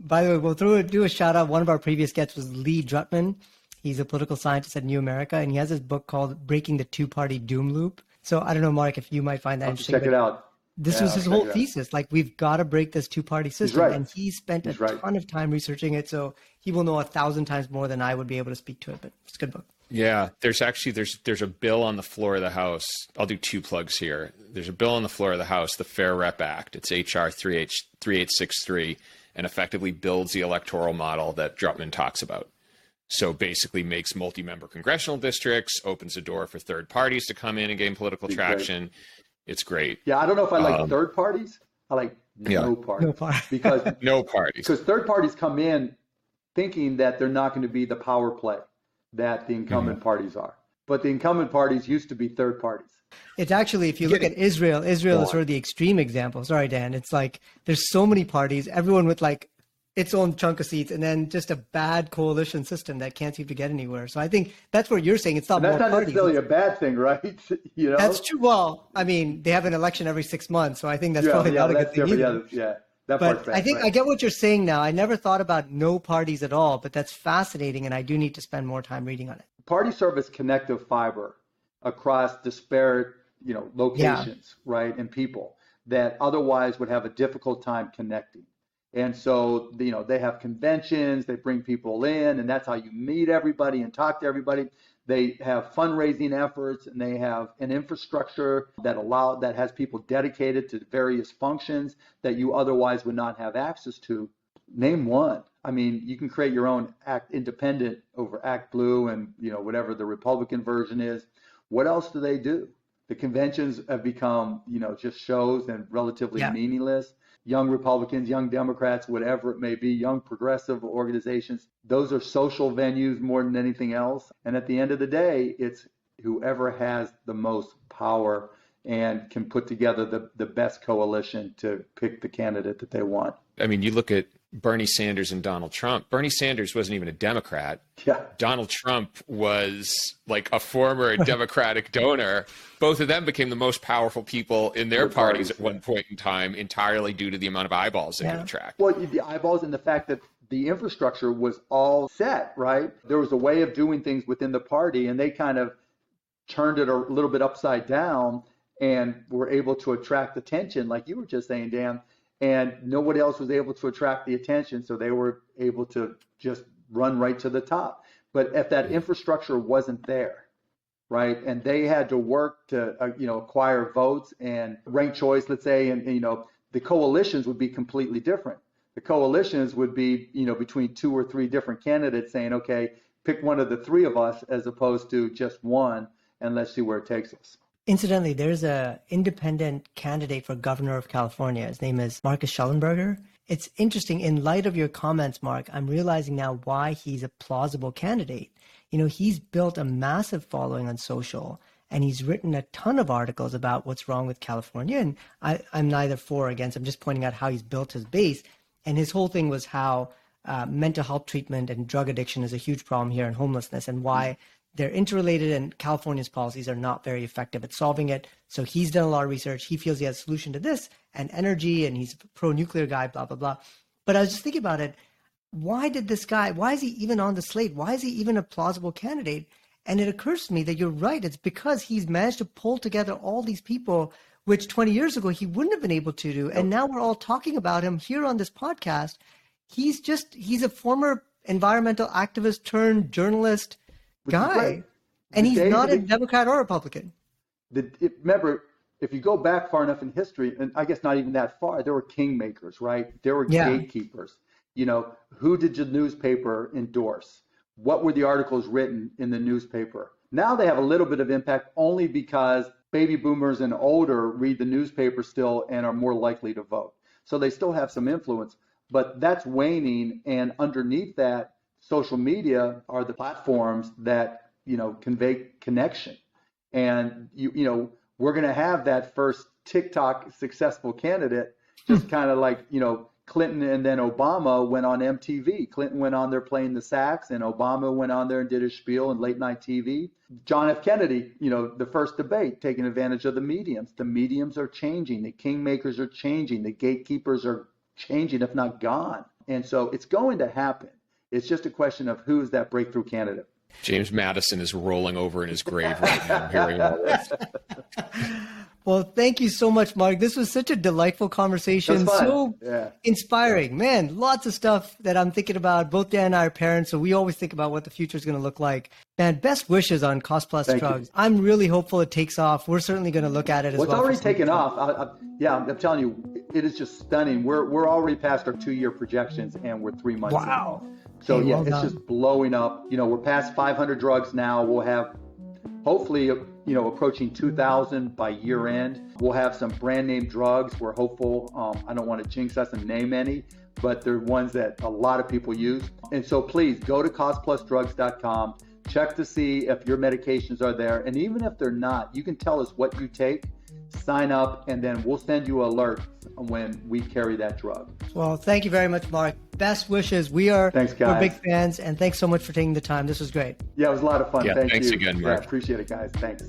By the way, we'll do a shout out. One of our previous guests was Lee Drutman. He's a political scientist at New America, and he has this book called Breaking the Two-Party Doom Loop. So I don't know, Mark, if you might find that interesting. Check it out. This was his whole thesis. Like, we've got to break this two-party system. Right. And he spent a ton of time researching it. So he will know 1,000 times more than I would be able to speak to it. But it's a good book. Yeah, there's a bill on the floor of the House. I'll do two plugs here. There's a bill on the floor of the House, the Fair Rep Act. It's HR 3863, and effectively builds the electoral model that Drutman talks about. So basically makes multi-member congressional districts, opens the door for third parties to come in and gain political traction. It's great. Yeah, I don't know if I like third parties. I like no parties. Because no parties. Because third parties come in thinking that they're not going to be the power play that the incumbent parties are. But the incumbent parties used to be third parties. It's actually, if you look at Israel is sort of the extreme example. Sorry, Dan. It's like there's so many parties, everyone with like its own chunk of seats, and then just a bad coalition system that can't seem to get anywhere. So I think that's what you're saying. It's not more parties. That's not necessarily a bad thing, right? You know? That's true. Well, I mean, they have an election every 6 months, so I think that's probably not a good thing either. But I think I get what you're saying now. I never thought about no parties at all, but that's fascinating, and I do need to spend more time reading on it. Parties serve as connective fiber across disparate, locations, right, and people that otherwise would have a difficult time connecting. And so, they have conventions, they bring people in, and that's how you meet everybody and talk to everybody. They have fundraising efforts, and they have an infrastructure that has people dedicated to various functions that you otherwise would not have access to. Name one. I mean, you can create your own Act Independent over Act Blue and, whatever the Republican version is. What else do they do? The conventions have become, just shows and relatively meaningless. Young Republicans, young Democrats, whatever it may be, young progressive organizations, those are social venues more than anything else. And at the end of the day, it's whoever has the most power and can put together the best coalition to pick the candidate that they want. I mean, you look at Bernie Sanders and Donald Trump. Bernie Sanders wasn't even a Democrat. Yeah. Donald Trump was like a former Democratic donor. Both of them became the most powerful people in their parties at one point in time, entirely due to the amount of eyeballs they could attract. Well, the eyeballs and the fact that the infrastructure was all set, right? There was a way of doing things within the party, and they kind of turned it a little bit upside down and were able to attract attention, like you were just saying, Dan. And nobody else was able to attract the attention, so they were able to just run right to the top. But if that infrastructure wasn't there, right, and they had to work to acquire votes and ranked choice, let's say, and the coalitions would be completely different. The coalitions would be between 2 or 3 different candidates saying, okay, pick one of the 3 of us as opposed to just one, and let's see where it takes us. Incidentally, there's an independent candidate for governor of California. His name is Marcus Schellenberger. It's interesting. In light of your comments, Mark, I'm realizing now why he's a plausible candidate. He's built a massive following on social, and he's written a ton of articles about what's wrong with California. And I'm neither for or against. I'm just pointing out how he's built his base. And his whole thing was how mental health treatment and drug addiction is a huge problem here, and homelessness, and why they're interrelated, and California's policies are not very effective at solving it. So he's done a lot of research. He feels he has a solution to this and energy, and he's a pro-nuclear guy, blah, blah, blah. But I was just thinking about it. Why is he even on the slate? Why is he even a plausible candidate? And it occurs to me that you're right. It's because he's managed to pull together all these people, which 20 years ago he wouldn't have been able to do. And now we're all talking about him here on this podcast. He's a former environmental activist turned journalist guy, and he's not a Democrat or Republican. Remember, if you go back far enough in history, and I guess not even that far, there were kingmakers, right? There were gatekeepers. Who did the newspaper endorse? What were the articles written in the newspaper? Now they have a little bit of impact only because baby boomers and older read the newspaper still and are more likely to vote. So they still have some influence, but that's waning. And underneath that, social media are the platforms that, convey connection. And, we're going to have that first TikTok successful candidate, just kind of like, Clinton and then Obama went on MTV. Clinton went on there playing the sax, and Obama went on there and did his spiel in late night TV. John F. Kennedy, the first debate, taking advantage of the mediums. The mediums are changing. The kingmakers are changing. The gatekeepers are changing, if not gone. And so it's going to happen. It's just a question of who's that breakthrough candidate. James Madison is rolling over in his grave right now, hearing all this. Well, thank you so much, Mark. This was such a delightful conversation. So inspiring. Man, lots of stuff that I'm thinking about. Both Dan and I are parents, so we always think about what the future is going to look like. Man, best wishes on Cost Plus drugs. I'm really hopeful it takes off. We're certainly going to look at it as well. It's already taken off. I'm telling you, it is just stunning. We're already past our 2-year projections, and we're 3 months in. So it's just blowing up. We're past 500 drugs now. We'll have hopefully, approaching 2,000 by year end. We'll have some brand name drugs. We're hopeful. I don't want to jinx us and name any, but they're ones that a lot of people use. And so please go to costplusdrugs.com. Check to see if your medications are there. And even if they're not, you can tell us what you take, sign up, and then we'll send you alerts when we carry that drug. Well, thank you very much, Mark. Best wishes. We're big fans, and thanks so much for taking the time. This was great. Yeah, it was a lot of fun. Thanks again, Mark. Yeah, appreciate it, guys. Thanks.